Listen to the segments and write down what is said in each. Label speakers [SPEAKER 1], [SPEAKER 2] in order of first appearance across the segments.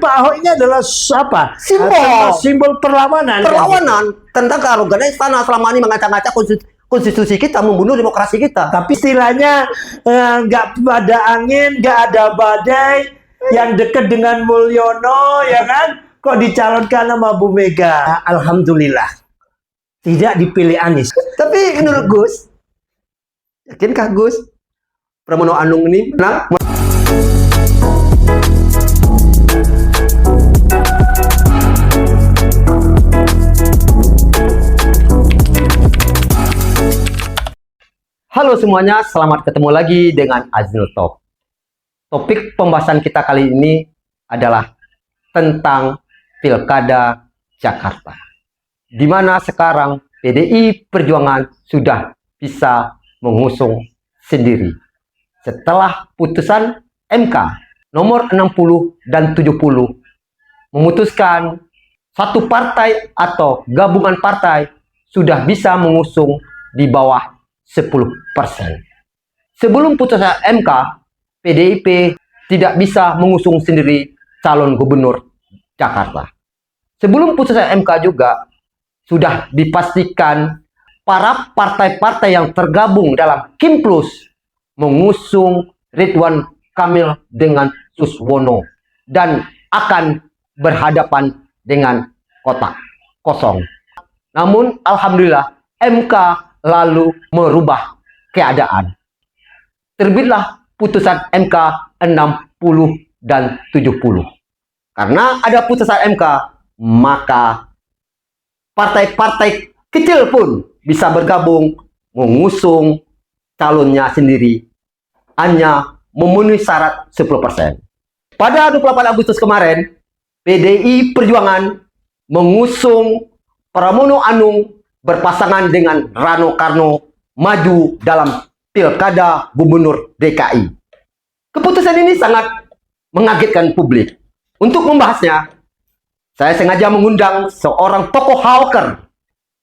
[SPEAKER 1] Pak Ahok ini adalah apa? Simbol perlawanan.
[SPEAKER 2] Perlawanan tentang kearoganan istana selama ini mengacak-ngacak konstitusi kita, membunuh demokrasi kita.
[SPEAKER 1] Tapi istilahnya nggak ada angin, nggak ada badai, yang dekat dengan Mulyono, ya kan? Kok dicalonkan sama Bu Mega? Alhamdulillah, tidak dipilih Anies.
[SPEAKER 2] Tapi menurut Gus, yakinkah Gus Pramono Anung ini menang? Halo semuanya, selamat ketemu lagi dengan Aznul Talk. Topik pembahasan kita kali ini adalah tentang Pilkada Jakarta, di mana sekarang PDI Perjuangan sudah bisa mengusung sendiri setelah putusan MK nomor 60 dan 70 memutuskan satu partai atau gabungan partai sudah bisa mengusung di bawah 10%. Sebelum putusan MK, PDIP tidak bisa mengusung sendiri calon gubernur Jakarta. Sebelum putusan MK juga sudah dipastikan para partai-partai yang tergabung dalam Kimplus mengusung Ridwan Kamil dengan Suswono dan akan berhadapan dengan kotak kosong. Namun alhamdulillah MK lalu merubah keadaan. Terbitlah putusan MK 60 dan 70. Karena ada putusan MK, maka partai-partai kecil pun bisa bergabung mengusung calonnya sendiri, hanya memenuhi syarat 10%. Pada 28 Agustus kemarin, PDI Perjuangan mengusung Pramono Anung berpasangan dengan Rano Karno maju dalam Pilkada Gubernur DKI. Keputusan ini sangat mengagetkan publik. Untuk membahasnya, saya sengaja mengundang seorang tokoh hawker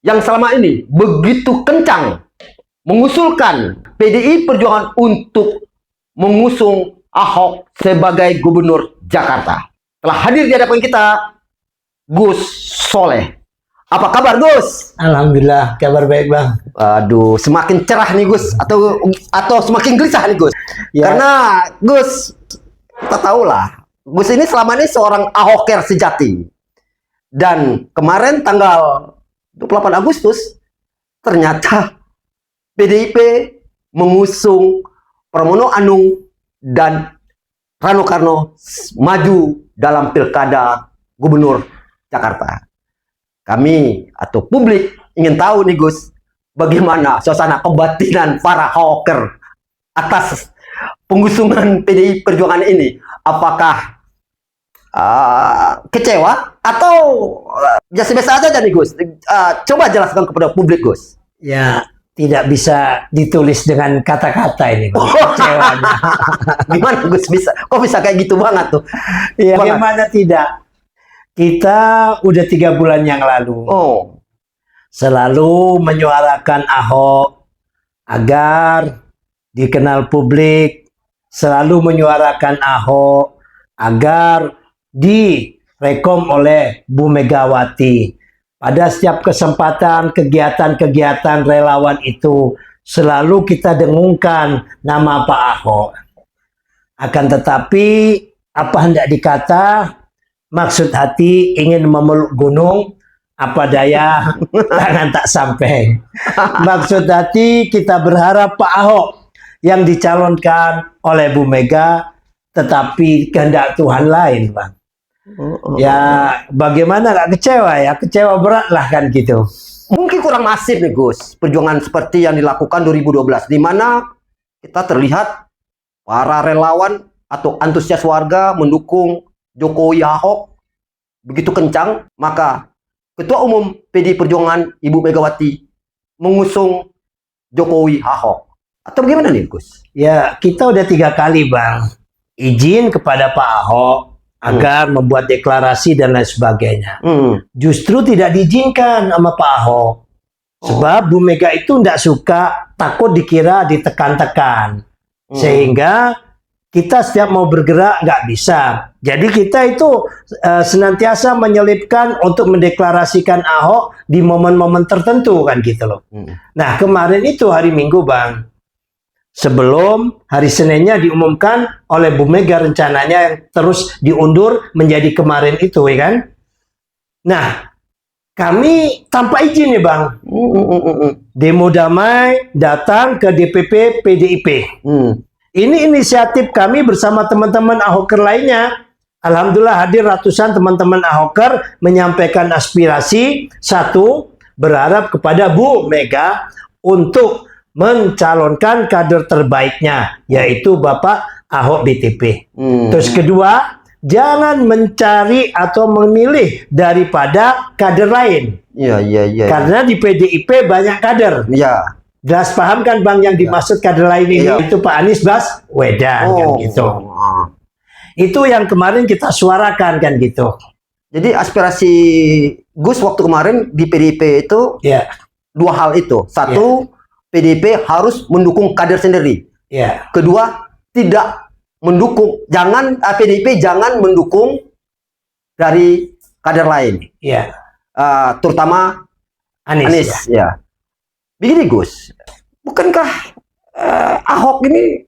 [SPEAKER 2] yang selama ini begitu kencang mengusulkan PDI Perjuangan untuk mengusung Ahok sebagai Gubernur Jakarta. Telah hadir di hadapan kita Gus Soleh. Apa kabar Gus?
[SPEAKER 1] Alhamdulillah, kabar baik Bang.
[SPEAKER 2] Aduh, semakin cerah nih Gus, atau semakin gelisah nih Gus. Ya. Karena Gus, kita tahu lah, Gus ini selama ini seorang Ahoker sejati. Dan kemarin tanggal 28 Agustus, ternyata PDIP mengusung Pramono Anung dan Rano Karno maju dalam Pilkada Gubernur Jakarta. Kami atau publik ingin tahu nih Gus, bagaimana suasana kebatinan para hawker atas pengusungan PDI Perjuangan ini. Apakah kecewa atau biasa-biasa aja nih Gus? Coba jelaskan kepada publik Gus.
[SPEAKER 1] Ya, tidak bisa ditulis dengan kata-kata ini Bang. Kecewanya.
[SPEAKER 2] Gimana Gus bisa? Kok bisa kayak gitu banget tuh?
[SPEAKER 1] Ya, bagaimana tidak? Kita udah 3 bulan yang lalu selalu menyuarakan Ahok agar dikenal publik, selalu menyuarakan Ahok agar direkom oleh Bu Megawati. Pada setiap kesempatan kegiatan-kegiatan relawan itu selalu kita dengungkan nama Pak Ahok. Akan tetapi apa hendak dikata, maksud hati ingin memeluk gunung, apa daya tangan tak sampai. Maksud hati kita berharap Pak Ahok yang dicalonkan oleh Bu Mega, tetapi kehendak Tuhan lain Bang. Ya bagaimana gak kecewa ya, kecewa berat lah kan gitu.
[SPEAKER 2] Mungkin kurang masif nih Gus, perjuangan seperti yang dilakukan 2012, di mana kita terlihat para relawan atau antusias warga mendukung Jokowi Ahok begitu kencang, maka Ketua Umum PDI Perjuangan Ibu Megawati mengusung Jokowi Ahok. Atau bagaimana nih Gus?
[SPEAKER 1] Ya kita udah 3 kali Bang izin kepada Pak Ahok agar membuat deklarasi dan lain sebagainya. Justru tidak diizinkan sama Pak Ahok. Sebab Bu Mega itu tidak suka, takut dikira ditekan-tekan. Sehingga kita setiap mau bergerak nggak bisa. Jadi kita itu senantiasa menyelipkan untuk mendeklarasikan Ahok di momen-momen tertentu kan gitu loh. Nah kemarin itu hari Minggu Bang, sebelum hari Seninnya diumumkan oleh Bu Mega rencananya yang terus diundur menjadi kemarin itu ya kan. Nah kami tanpa izin nih Bang, demo damai datang ke DPP PDIP. Ini inisiatif kami bersama teman-teman Ahoker lainnya. Alhamdulillah hadir ratusan teman-teman Ahoker menyampaikan aspirasi. Satu, berharap kepada Bu Mega untuk mencalonkan kader terbaiknya, yaitu Bapak Ahok BTP. Terus kedua, jangan mencari atau memilih daripada kader lain.
[SPEAKER 2] Iya.
[SPEAKER 1] Karena di PDIP banyak kader.
[SPEAKER 2] Iya.
[SPEAKER 1] Jelas paham kan Bang yang dimaksud kader lain ini? Itu Pak Anies Baswedan kan gitu. Itu yang kemarin kita suarakan kan gitu.
[SPEAKER 2] Jadi aspirasi Gus waktu kemarin di PDIP itu dua hal itu. Satu, PDIP harus mendukung kader sendiri. Kedua, tidak mendukung, PDIP jangan mendukung dari kader lain. Terutama Anies. Begini Gus, bukankah Ahok ini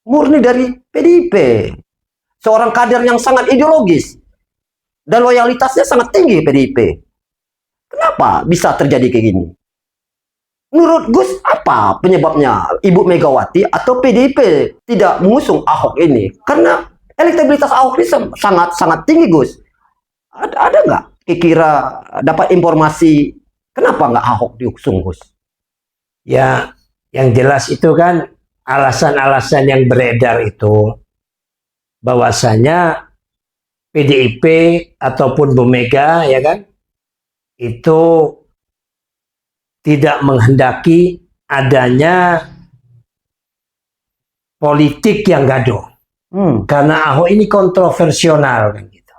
[SPEAKER 2] murni dari PDIP? Seorang kader yang sangat ideologis dan loyalitasnya sangat tinggi PDIP. Kenapa bisa terjadi kayak gini? Menurut Gus, apa penyebabnya Ibu Megawati atau PDIP tidak mengusung Ahok ini? Karena elektabilitas Ahok ini sangat tinggi Gus. Ada nggak kira-kira dapat informasi kenapa nggak Ahok diusung Gus?
[SPEAKER 1] Ya, yang jelas itu kan alasan-alasan yang beredar itu bahwasanya PDIP ataupun Bu Mega ya kan itu tidak menghendaki adanya politik yang gaduh. Karena Ahok ini kontroversial kan gitu.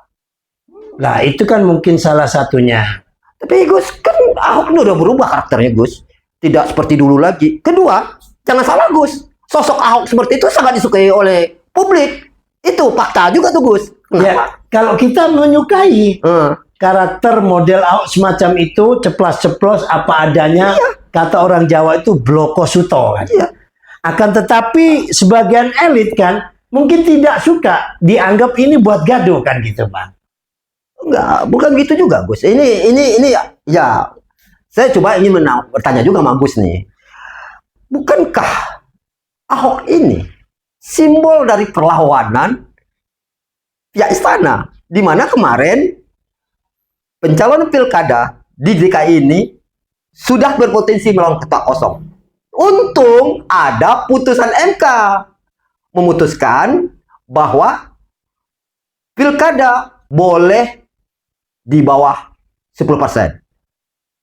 [SPEAKER 1] Lah itu kan mungkin salah satunya.
[SPEAKER 2] Tapi Gus, kan Ahok ini udah berubah karakternya Gus. Tidak seperti dulu lagi. Kedua, jangan salah Gus, sosok Ahok seperti itu sangat disukai oleh publik. Itu fakta juga tuh Gus.
[SPEAKER 1] Ya, kalau kita menyukai karakter model Ahok semacam itu, ceplas-ceplos apa adanya, kata orang Jawa itu bloko suto kan. Akan tetapi sebagian elit kan mungkin tidak suka dianggap ini buat gaduh kan gitu Bang.
[SPEAKER 2] Enggak, bukan gitu juga Gus. Ini ya saya coba ingin bertanya juga sama Gus nih. Bukankah Ahok ini simbol dari perlawanan pihak istana? Di mana kemarin pencalonan pilkada di DKI ini sudah berpotensi melawan ketok kosong. Untung ada putusan MK memutuskan bahwa pilkada boleh di bawah 10%.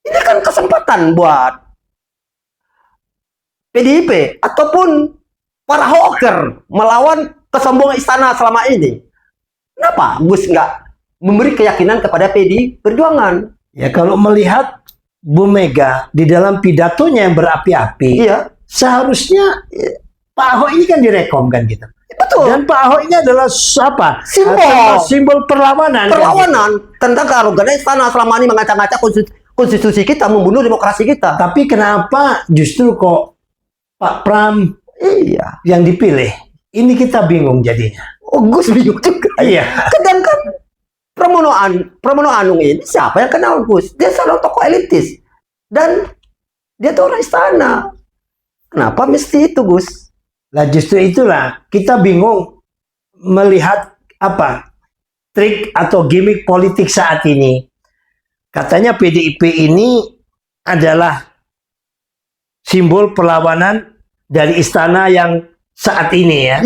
[SPEAKER 2] Ini kan kesempatan buat PDIP ataupun para hoker melawan kesombongan istana selama ini. Kenapa Gus nggak memberi keyakinan kepada PDI Perjuangan?
[SPEAKER 1] Ya kalau melihat Bu Mega di dalam pidatonya yang berapi-api, seharusnya Pak Ahok ini kan direkom kan gitu.
[SPEAKER 2] Betul.
[SPEAKER 1] Dan Pak Ahok ini adalah apa? Simbol perlawanan.
[SPEAKER 2] Perlawanan tentang kearoganan istana selama ini mengacak-acak konstitusi kita, membunuh demokrasi kita.
[SPEAKER 1] Tapi kenapa justru kok Pak Pram yang dipilih? Ini kita bingung jadinya.
[SPEAKER 2] Oh, Gus bingung juga. Sedangkan Pramono Anung ini siapa yang kenal Gus? Dia seorang tokoh elitis dan dia tuh orang istana. Kenapa mesti itu Gus?
[SPEAKER 1] Lah justru itulah kita bingung melihat apa trik atau gimmick politik saat ini. Katanya PDIP ini adalah simbol perlawanan dari istana yang saat ini ya.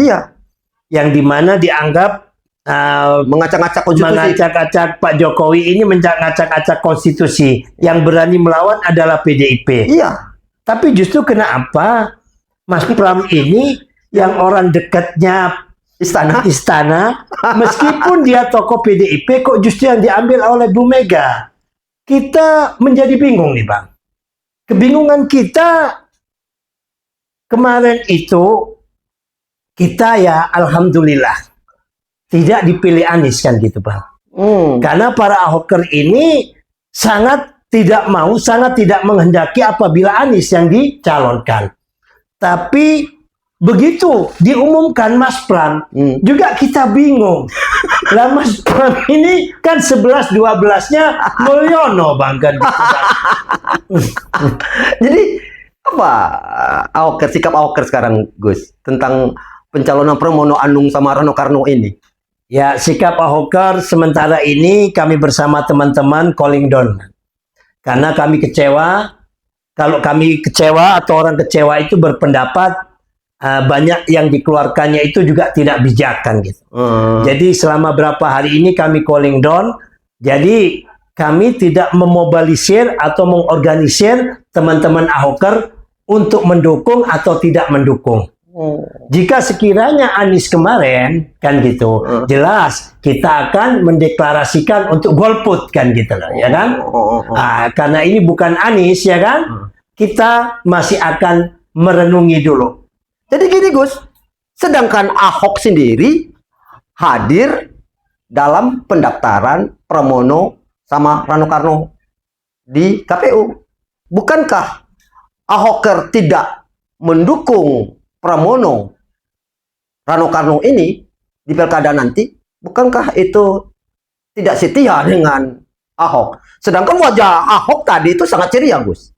[SPEAKER 1] Yang dimana dianggap mengacak-acak Pak Jokowi ini mengacak-acak konstitusi. Yang berani melawan adalah PDIP. Tapi justru kenapa Mas Pram ini yang orang dekatnya istana meskipun dia tokoh PDIP kok justru yang diambil oleh Bu Mega? Kita menjadi bingung nih Bang. Kebingungan kita kemarin itu kita ya alhamdulillah tidak dipilih Anies kan gitu Bang. Karena para Ahoker ini sangat tidak mau, sangat tidak menghendaki apabila Anies yang dicalonkan. Tapi begitu diumumkan Mas Pram, juga kita bingung. Lah Mas Pram ini kan 11-12-nya Mulyono Bang kan gitu, Bang.
[SPEAKER 2] Jadi apa Ahoker, sikap Ahoker sekarang Gus tentang pencalonan Pramono Anung sama Rano Karno ini?
[SPEAKER 1] Ya, sikap Ahoker sementara ini kami bersama teman-teman calling down. Karena kami kecewa, kalau kami kecewa atau orang kecewa itu berpendapat banyak yang dikeluarkannya itu juga tidak bijak kan gitu. Jadi selama berapa hari ini kami calling down, jadi kami tidak memobilisir atau mengorganisir teman-teman Ahoker untuk mendukung atau tidak mendukung. Jika sekiranya Anies kemarin kan gitu, jelas kita akan mendeklarasikan untuk golput kan gitu loh, ya kan? Karena ini bukan Anies ya kan, kita masih akan merenungi dulu.
[SPEAKER 2] Jadi gini Gus, sedangkan Ahok sendiri hadir dalam pendaftaran Pramono sama Rano Karno di KPU. Bukankah Ahoker tidak mendukung Pramono Rano Karno ini di pilkada nanti? Bukankah itu tidak setia dengan Ahok? Sedangkan wajah Ahok tadi itu sangat ceria Gus.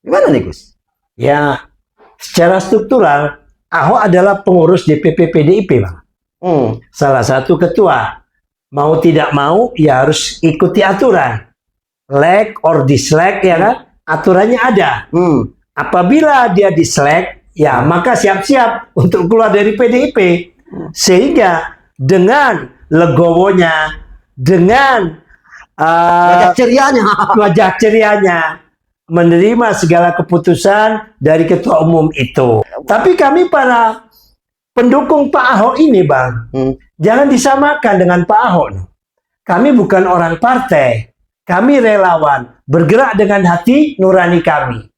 [SPEAKER 2] Gimana nih Gus?
[SPEAKER 1] Ya, secara struktural Ahok adalah pengurus DPP PDIP, Bang. Salah satu ketua. Mau tidak mau, ya harus ikuti aturan. Like or dislike, ya kan? Aturannya ada. Apabila dia dislike, ya maka siap-siap untuk keluar dari PDIP. Sehingga dengan legowonya, dengan wajah cerianya, menerima segala keputusan dari ketua umum itu. Tapi kami para pendukung Pak Ahok ini, Bang, jangan disamakan dengan Pak Ahok. Kami bukan orang partai. Kami relawan, bergerak dengan hati nurani kami.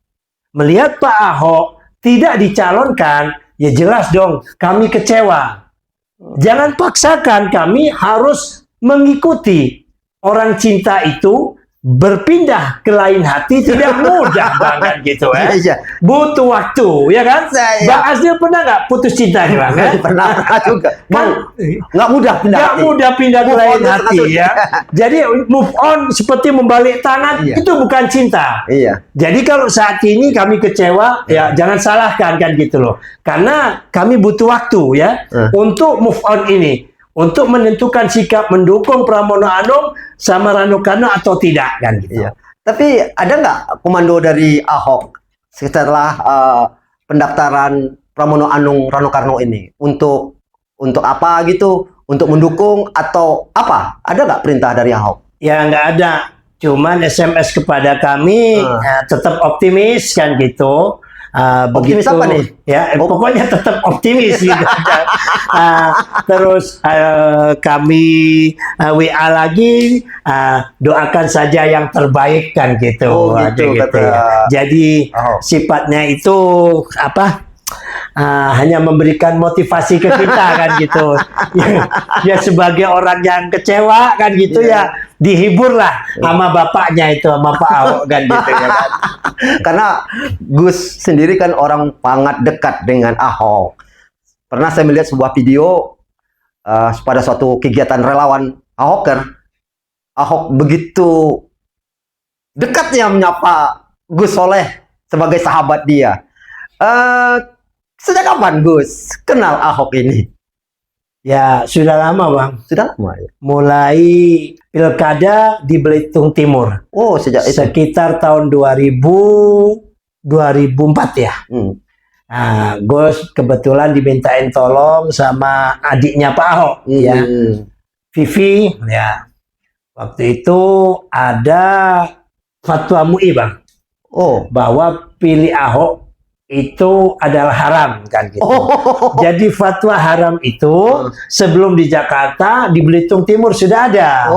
[SPEAKER 1] Melihat Pak Ahok tidak dicalonkan, ya jelas dong kami kecewa. Jangan paksakan kami harus mengikuti. Orang cinta itu berpindah ke lain hati tidak mudah banget gitu butuh waktu ya kan. Bang Azril pernah nggak putus cinta nih Bang?
[SPEAKER 2] Pernah juga Bang, nggak mudah
[SPEAKER 1] pindah ke lain hati ya. Jadi move on seperti membalik tangan itu bukan cinta. Jadi kalau saat ini kami kecewa ya jangan salahkan kan gitu loh, karena kami butuh waktu ya untuk move on ini, untuk menentukan sikap mendukung Pramono Anung sama Rano Karno atau tidak kan gitu.
[SPEAKER 2] Tapi ada nggak komando dari Ahok setelah pendaftaran Pramono Anung Rano Karno ini untuk apa gitu? Untuk mendukung atau apa? Ada nggak perintah dari Ahok?
[SPEAKER 1] Ya nggak ada. Cuman SMS kepada kami tetap optimis kan gitu.
[SPEAKER 2] Optimis apa nih?
[SPEAKER 1] Ya, pokoknya tetap optimis gitu. Terus kami WA lagi, doakan saja yang terbaik kan gitu.
[SPEAKER 2] Gitu.
[SPEAKER 1] Ya. Jadi sifatnya itu apa? Hanya memberikan motivasi ke kita kan gitu. Ya sebagai orang yang kecewa kan gitu ya dihibur lah sama bapaknya itu, sama Pak Ahok kan gitu ya kan.
[SPEAKER 2] Karena Gus sendiri kan orang sangat dekat dengan Ahok. Pernah saya melihat sebuah video pada suatu kegiatan relawan Ahoker. Ahok begitu dekatnya menyapa Gus Soleh sebagai sahabat dia. Sejak kapan Gus kenal Ahok ini?
[SPEAKER 1] Ya sudah lama Bang.
[SPEAKER 2] Sudah lama ya?
[SPEAKER 1] Mulai pilkada di Belitung Timur.
[SPEAKER 2] Oh sejak itu?
[SPEAKER 1] Sekitar tahun 2004 ya. Nah, Gus kebetulan dimintain tolong sama adiknya Pak Ahok ya, Vivi ya. Waktu itu ada fatwa MUI Bang. Bahwa pilih Ahok itu adalah haram kan gitu. Jadi fatwa haram itu sebelum di Jakarta, di Belitung Timur sudah ada.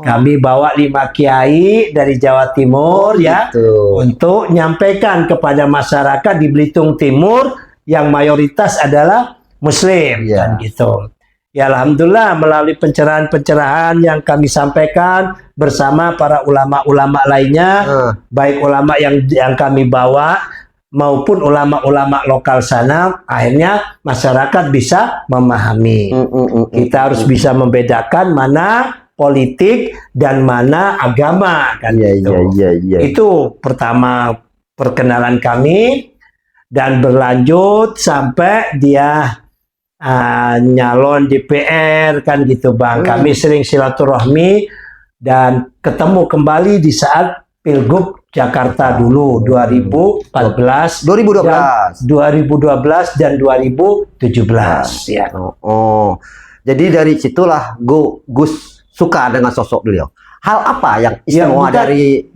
[SPEAKER 1] Kami bawa 5 kiai dari Jawa Timur ya untuk nyampaikan kepada masyarakat di Belitung Timur yang mayoritas adalah Muslim
[SPEAKER 2] Iya.
[SPEAKER 1] kan gitu. Ya alhamdulillah melalui pencerahan-pencerahan yang kami sampaikan bersama para ulama-ulama lainnya, baik ulama yang kami bawa maupun ulama-ulama lokal sana, akhirnya masyarakat bisa memahami. Kita harus bisa membedakan mana politik dan mana agama kan gitu.
[SPEAKER 2] Iya.
[SPEAKER 1] Itu pertama perkenalan kami dan berlanjut sampai dia nyalon DPR kan gitu Bang. Kami sering silaturahmi dan ketemu kembali di saat Pilgub Jakarta dulu 2014, 2012 dan 2017 ya.
[SPEAKER 2] Jadi dari situlah Gus suka dengan sosok beliau. Hal apa yang istimewa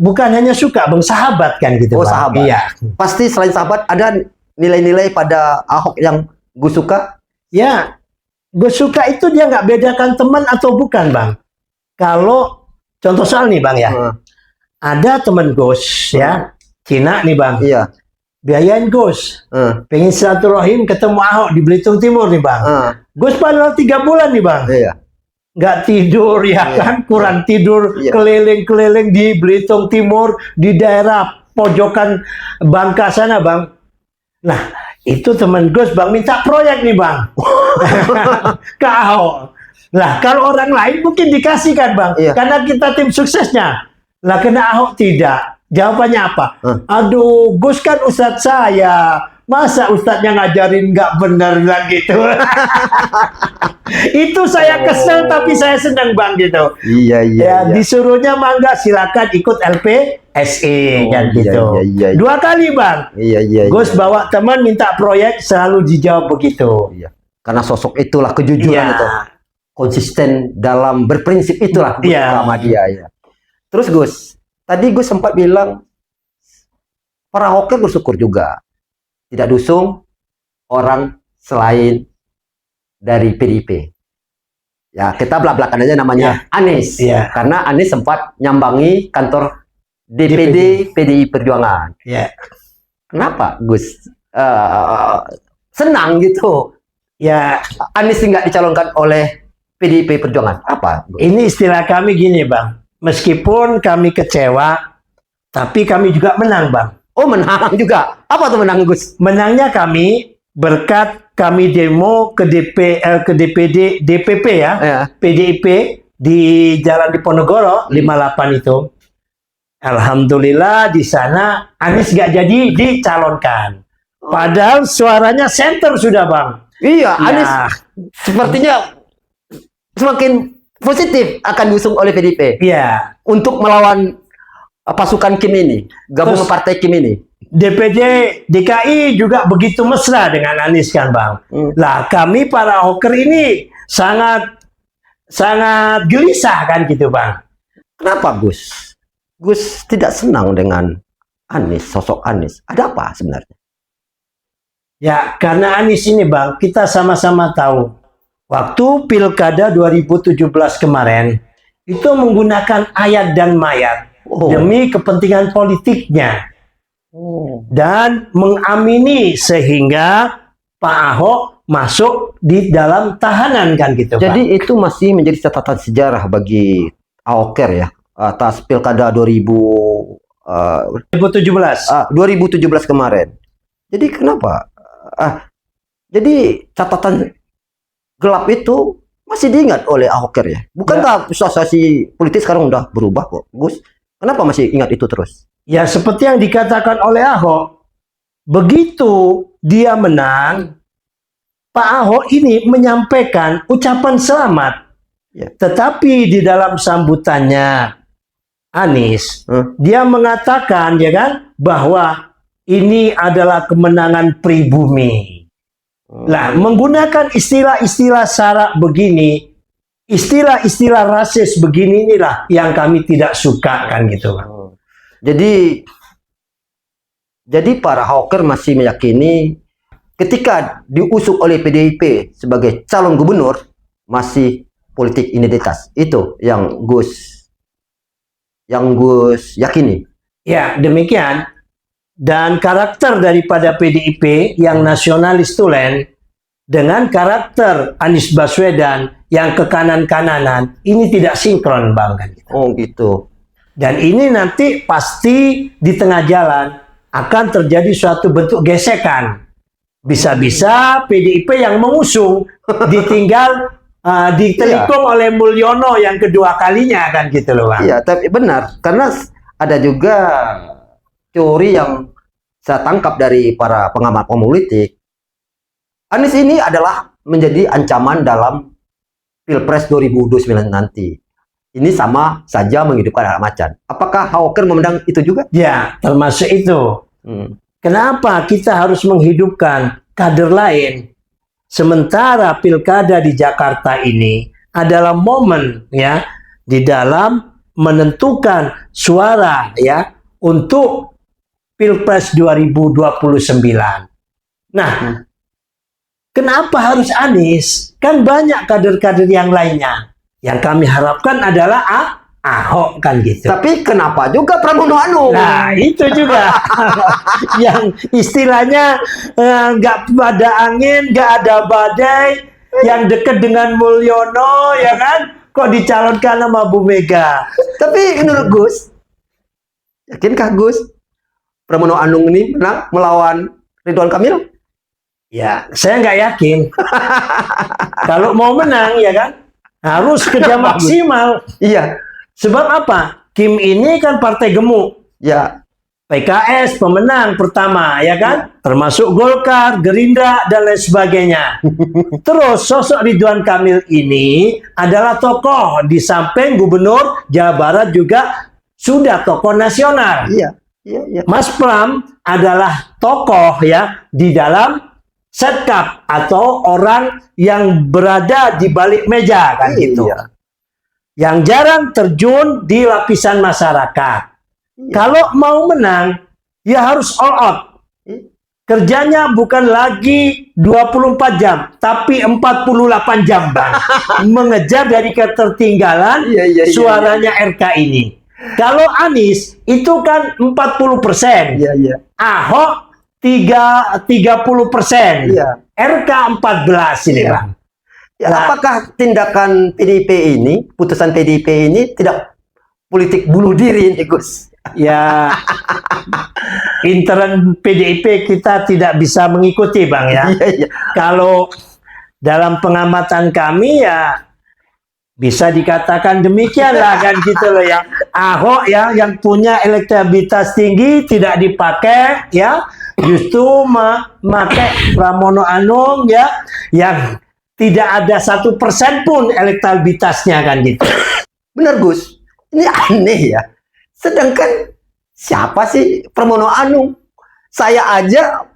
[SPEAKER 1] bukan hanya suka Bang, sahabat kan gitu
[SPEAKER 2] Bang.
[SPEAKER 1] Sahabat.
[SPEAKER 2] Iya. Pasti selain sahabat ada nilai-nilai pada Ahok yang Gus suka?
[SPEAKER 1] Ya, Gus suka itu dia nggak bedakan teman atau bukan Bang. Kalau contoh soal nih Bang ya, ada teman Gus ya, Cina nih Bang.
[SPEAKER 2] Iya.
[SPEAKER 1] Biayain Gus, pengen silaturahim ketemu Ahok di Belitung Timur nih Bang. Gus padahal 3 bulan nih Bang.
[SPEAKER 2] Iya.
[SPEAKER 1] Nggak tidur ya kan, kurang tidur, keliling-keliling di Belitung Timur, di daerah pojokan Bangka sana Bang. Nah, itu teman Gus Bang minta proyek nih Bang ke Ahok. Nah, kalau orang lain mungkin dikasih kan Bang, karena kita tim suksesnya. Lah kena Ahok tidak. Jawabannya apa? Aduh, Gus kan ustadz saya. Masa ustadznya ngajarin nggak bener lah gitu. Itu saya kesel tapi saya senang Bang gitu.
[SPEAKER 2] Iya.
[SPEAKER 1] Disuruhnya mangga silakan ikut LPSE kan gitu.
[SPEAKER 2] Iya.
[SPEAKER 1] 2 kali Bang.
[SPEAKER 2] Iya.
[SPEAKER 1] Gus bawa teman minta proyek selalu dijawab begitu.
[SPEAKER 2] Iya. Karena sosok itulah kejujuran itu. Konsisten dalam berprinsip itulah sama dia ya. Terus Gus, tadi Gus sempat bilang para Ahoker bersyukur juga tidak dusung orang selain dari PDIP. Ya, kita belak-belakan aja namanya Anies. Karena Anies sempat nyambangi kantor DPD PDI Perjuangan. Kenapa Gus senang gitu? Ya, Anies nggak dicalonkan oleh PDIP Perjuangan. Apa?
[SPEAKER 1] Ini istilah kami gini Bang. Meskipun kami kecewa, tapi kami juga menang Bang.
[SPEAKER 2] Oh, menang juga. Apa tuh menang Gus?
[SPEAKER 1] Menangnya kami berkat kami demo ke DPD DPP ya, PDIP di Jalan Diponegoro 58 itu. Alhamdulillah di sana Anies nggak jadi dicalonkan. Padahal suaranya center sudah Bang.
[SPEAKER 2] Iya, Anies sepertinya semakin positif akan diusung oleh PDIP.
[SPEAKER 1] Iya.
[SPEAKER 2] Untuk melawan pasukan Kim ini, gabungan partai Kim ini.
[SPEAKER 1] DPD DKI juga begitu mesra dengan Anies kan Bang. Lah kami para Ahoker ini sangat gelisah kan gitu Bang.
[SPEAKER 2] Kenapa Gus? Gus tidak senang dengan Anies, sosok Anies. Ada apa sebenarnya?
[SPEAKER 1] Ya karena Anies ini Bang, kita sama-sama tahu. Waktu Pilkada 2017 kemarin, itu menggunakan ayat dan mayat demi kepentingan politiknya. Dan mengamini sehingga Pak Ahok masuk di dalam tahanan kan gitu Pak.
[SPEAKER 2] Jadi itu masih menjadi catatan sejarah bagi Ahoker ya atas Pilkada 2017 kemarin. Jadi kenapa? Jadi catatan gelap itu masih diingat oleh Ahoker ya? Bukankah situasi politik sekarang udah berubah kok, Gus? Kenapa masih ingat itu terus?
[SPEAKER 1] Ya seperti yang dikatakan oleh Ahok, begitu dia menang, Pak Ahok ini menyampaikan ucapan selamat. Tetapi di dalam sambutannya Anies, dia mengatakan ya kan bahwa ini adalah kemenangan pribumi. Lah, menggunakan istilah-istilah sara begini, istilah-istilah rasis begini inilah yang kami tidak suka kan gitu.
[SPEAKER 2] Jadi para Ahoker masih meyakini ketika diusung oleh PDIP sebagai calon gubernur masih politik identitas. Itu yang Gus yakini.
[SPEAKER 1] Ya, demikian. Dan karakter daripada PDIP yang nasionalis tulen dengan karakter Anies Baswedan yang ke kanan-kananan, ini tidak sinkron, Bang. Kan gitu.
[SPEAKER 2] Oh gitu.
[SPEAKER 1] Dan ini nanti pasti di tengah jalan akan terjadi suatu bentuk gesekan. Bisa-bisa PDIP yang mengusung ditinggal ditelikung oleh Mulyono yang kedua kalinya, kan gitu loh, Bang.
[SPEAKER 2] Iya, tapi benar karena ada juga teori yang saya tangkap dari para pengamat politik. Anies ini adalah menjadi ancaman dalam Pilpres 2029 nanti. Ini sama saja menghidupkan anak macan. Apakah Hawker memandang itu juga?
[SPEAKER 1] Ya, termasuk itu. Kenapa kita harus menghidupkan kader lain? Sementara pilkada di Jakarta ini adalah momen ya di dalam menentukan suara ya untuk Pilpres 2029. Nah, kenapa harus Anies? Kan banyak kader-kader yang lainnya. Yang kami harapkan adalah Ahok, kan gitu.
[SPEAKER 2] Tapi kenapa juga Pramono Anung?
[SPEAKER 1] Nah, itu juga yang istilahnya nggak ada angin, nggak ada badai, yang dekat dengan Mulyono, ya kan? Kok dicalonkan sama Bu Mega?
[SPEAKER 2] Tapi menurut Gus, yakinkah Gus Pramono Anung ini menang melawan Ridwan Kamil?
[SPEAKER 1] Ya, saya nggak yakin. Kalau mau menang, ya kan, harus kerja maksimal.
[SPEAKER 2] Iya.
[SPEAKER 1] Sebab apa? Kim ini kan partai gemuk.
[SPEAKER 2] Ya.
[SPEAKER 1] PKS pemenang pertama, ya kan? Termasuk Golkar, Gerindra, dan lain sebagainya. Terus sosok Ridwan Kamil ini adalah tokoh di samping Gubernur Jawa Barat juga sudah tokoh nasional.
[SPEAKER 2] Iya. Iya, iya.
[SPEAKER 1] Mas Pram adalah tokoh ya di dalam setkap atau orang yang berada di balik meja, kan gitu.
[SPEAKER 2] Iya.
[SPEAKER 1] Yang jarang terjun di lapisan masyarakat. Kalau mau menang, ya harus all out. Kerjanya bukan lagi 24 jam, tapi 48 jam, Bang. Mengejar dari ketertinggalan suaranya RK ini. Kalau Anies, itu kan 40%. Ahok 30%. RK 14 ini, Bang.
[SPEAKER 2] Ya, apakah tindakan PDIP ini, putusan PDIP ini tidak politik bunuh diri ini, Gus?
[SPEAKER 1] Ya, intern PDIP kita tidak bisa mengikuti, Bang, ya. Kalau dalam pengamatan kami ya bisa dikatakan demikian lah, kan gitu loh ya. Ahok ya yang punya elektabilitas tinggi tidak dipakai ya, justru memakai Pramono Anung ya yang tidak ada 1% pun elektabilitasnya, kan gitu.
[SPEAKER 2] Benar, Gus. Ini aneh ya. Sedangkan siapa sih Pramono Anung? Saya aja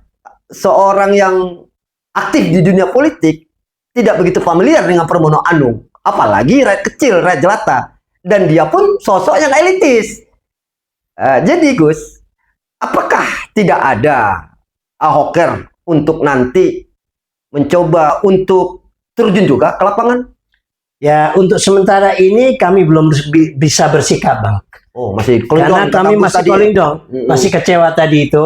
[SPEAKER 2] seorang yang aktif di dunia politik tidak begitu familiar dengan Pramono Anung. Apalagi rakyat kecil, rakyat jelata. Dan dia pun sosok yang elitis. Jadi Gus, apakah tidak ada Ahoker untuk nanti mencoba untuk terjun juga ke lapangan?
[SPEAKER 1] Ya, untuk sementara ini kami belum bisa bersikap, Bang.
[SPEAKER 2] Oh, masih
[SPEAKER 1] karena kami masih calling dong, masih kecewa tadi itu.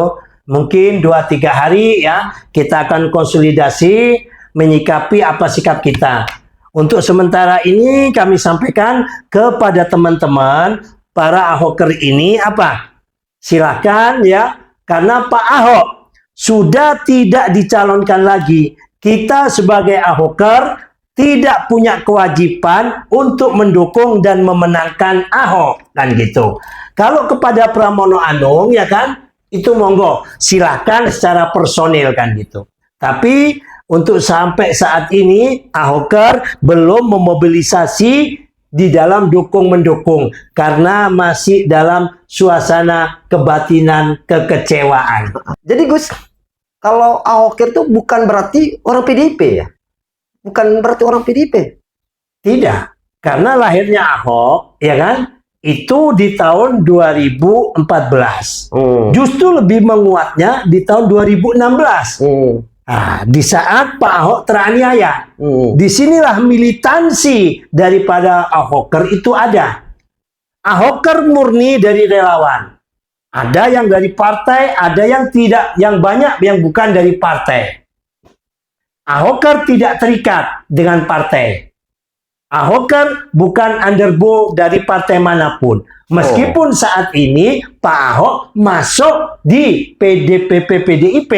[SPEAKER 1] Mungkin 2-3 hari ya, kita akan konsolidasi menyikapi apa sikap kita. Untuk sementara ini kami sampaikan kepada teman-teman para Ahoker ini apa? Silakan ya, karena Pak Ahok sudah tidak dicalonkan lagi. Kita sebagai Ahoker tidak punya kewajiban untuk mendukung dan memenangkan Ahok, kan gitu. Kalau kepada Pramono Anung ya kan, itu monggo silakan secara personil, kan gitu. Tapi untuk sampai saat ini Ahoker belum memobilisasi di dalam dukung-mendukung karena masih dalam suasana kebatinan kekecewaan.
[SPEAKER 2] Jadi Gus, kalau Ahoker itu bukan berarti orang PDIP ya? Bukan berarti orang PDIP?
[SPEAKER 1] Tidak, karena lahirnya Ahok, ya kan, itu di tahun 2014. Justru lebih menguatnya di tahun 2016. Nah, di saat Pak Ahok teraniaya. Disinilah militansi daripada Ahoker itu ada. Ahoker murni dari relawan. Ada yang dari partai, ada yang tidak, yang banyak yang bukan dari partai. Ahoker tidak terikat dengan partai. Ahoker bukan underbo dari partai manapun. Meskipun saat ini Pak Ahok masuk di PDIP,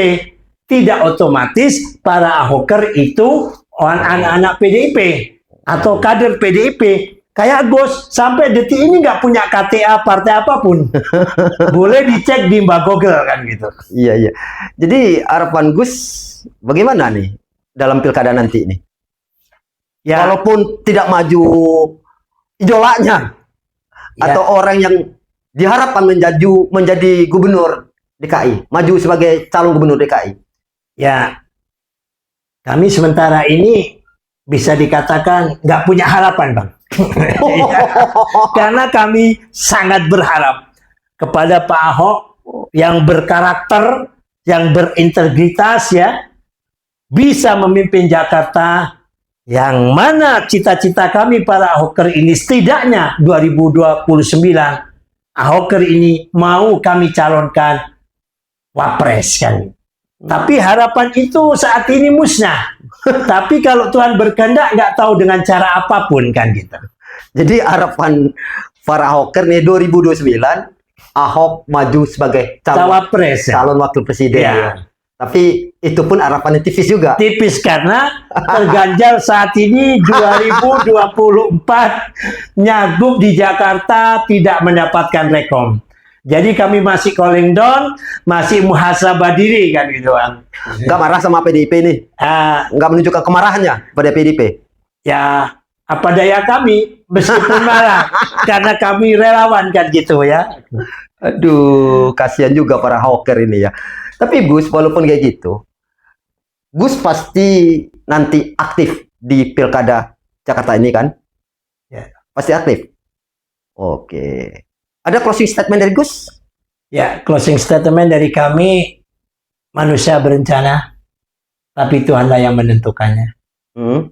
[SPEAKER 1] tidak otomatis para Ahoker itu anak-anak PDIP atau kader PDIP. Kayak Gus sampai detik ini nggak punya KTA partai apapun. Boleh dicek di Mbak Google kan gitu.
[SPEAKER 2] Iya, iya. Jadi harapan Gus bagaimana nih dalam pilkada nanti ini?
[SPEAKER 1] Ya,
[SPEAKER 2] Walaupun tidak maju idolanya
[SPEAKER 1] Ya.
[SPEAKER 2] atau orang yang diharapkan menjadi gubernur DKI, maju sebagai calon gubernur DKI.
[SPEAKER 1] ya, kami sementara ini bisa dikatakan nggak punya harapan, Bang. Ya, karena kami sangat berharap kepada Pak Ahok yang berkarakter, yang berintegritas, ya, bisa memimpin Jakarta. Yang mana cita-cita kami para Ahoker ini setidaknya 2029 Ahoker ini mau kami calonkan wapres kan. Tapi harapan itu saat ini musnah. Tapi kalau Tuhan berkehendak nggak tahu dengan cara apapun kan gitu.
[SPEAKER 2] Jadi harapan para Ahoker nih 2029 Ahok maju sebagai
[SPEAKER 1] Cawapres, ya.
[SPEAKER 2] calon wakil presiden.
[SPEAKER 1] Ya.
[SPEAKER 2] Ya. Tapi itu pun harapannya tipis juga.
[SPEAKER 1] Tipis karena terganjal saat ini 2024 nyagup di Jakarta tidak mendapatkan rekom. Jadi kami masih calling down, masih muhasabah diri kan gitu kan.
[SPEAKER 2] Nggak marah sama PDIP nih. Nggak menunjukkan kemarahannya pada PDIP.
[SPEAKER 1] Ya apa daya kami meskipun marah karena kami relawan kan gitu ya.
[SPEAKER 2] Aduh, kasihan juga para Ahoker ini ya. Tapi Gus, walaupun kayak gitu, Gus pasti nanti aktif di pilkada Jakarta ini kan?
[SPEAKER 1] Ya.
[SPEAKER 2] Pasti aktif. Oke. Ada closing statement dari Gus?
[SPEAKER 1] Ya, closing statement dari kami, manusia berencana, tapi Tuhanlah yang menentukannya.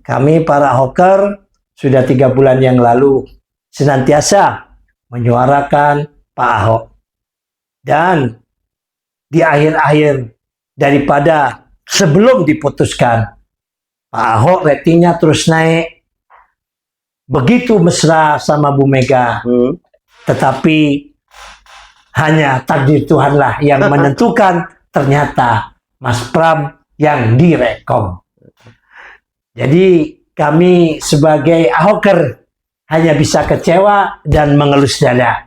[SPEAKER 1] Kami para Ahoker sudah 3 bulan yang lalu senantiasa menyuarakan Pak Ahok. Dan di akhir-akhir daripada sebelum diputuskan, Pak Ahok ratingnya terus naik. Begitu mesra sama Bu Mega. Tetapi hanya takdir Tuhanlah yang menentukan, ternyata Mas Pram yang direkom. Jadi kami sebagai Ahoker hanya bisa kecewa dan mengelus dada.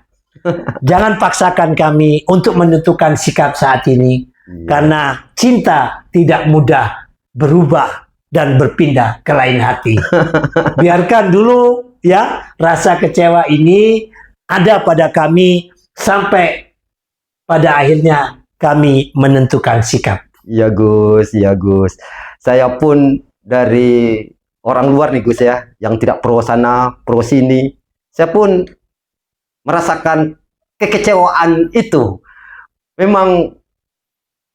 [SPEAKER 1] Jangan paksakan kami untuk menentukan sikap saat ini, karena cinta tidak mudah berubah dan berpindah ke lain hati. Biarkan dulu ya rasa kecewa ini ada pada kami sampai pada akhirnya kami menentukan sikap.
[SPEAKER 2] Iya Gus, iya Gus. Saya pun dari orang luar nih Gus ya, yang tidak pro sana, pro sini. Saya pun merasakan kekecewaan itu. Memang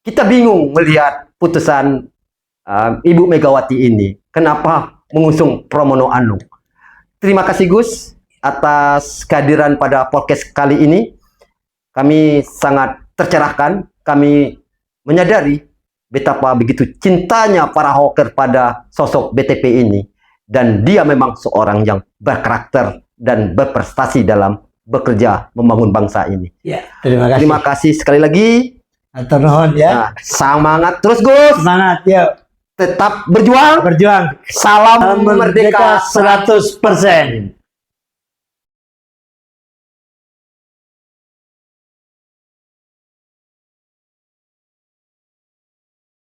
[SPEAKER 2] kita bingung melihat putusan Ibu Megawati ini. Kenapa mengusung Pramono Anung? Terima kasih Gus atas kehadiran pada podcast kali ini. Kami sangat tercerahkan. Kami menyadari betapa begitu cintanya para Ahoker pada sosok BTP ini. Dan dia memang seorang yang berkarakter dan berprestasi dalam bekerja membangun bangsa ini.
[SPEAKER 1] Ya, terima kasih.
[SPEAKER 2] Terima kasih sekali lagi.
[SPEAKER 1] Atur nuhun ya.
[SPEAKER 2] Nah, semangat terus Gus.
[SPEAKER 1] Semangat yuk.
[SPEAKER 2] Tetap berjuang.
[SPEAKER 1] Berjuang.
[SPEAKER 2] Salam
[SPEAKER 1] Salam
[SPEAKER 2] merdeka
[SPEAKER 1] merdeka 100%.